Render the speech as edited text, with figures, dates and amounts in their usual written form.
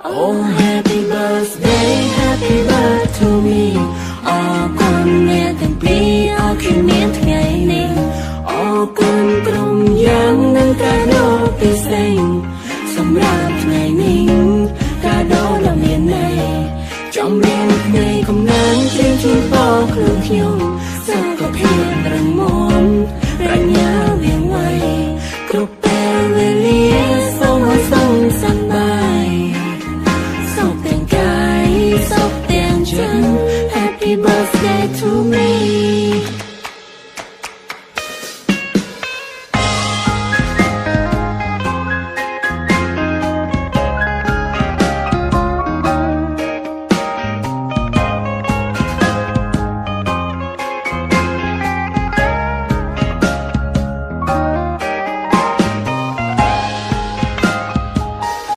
Oh happy birthday happy birthday to me អរគុណអ្នកទាំងពីរអរគុណមានថ្ងៃនេះអរគុណក្រុមយ៉ាងនឹងកាដូពិសេសសម្រាប់ថ្ងៃនេះកាដូដ៏មានន័យចំរៀងថ្ងៃកំណានជឿនជូនបងខ្លួនខ្ញុំសុខភាព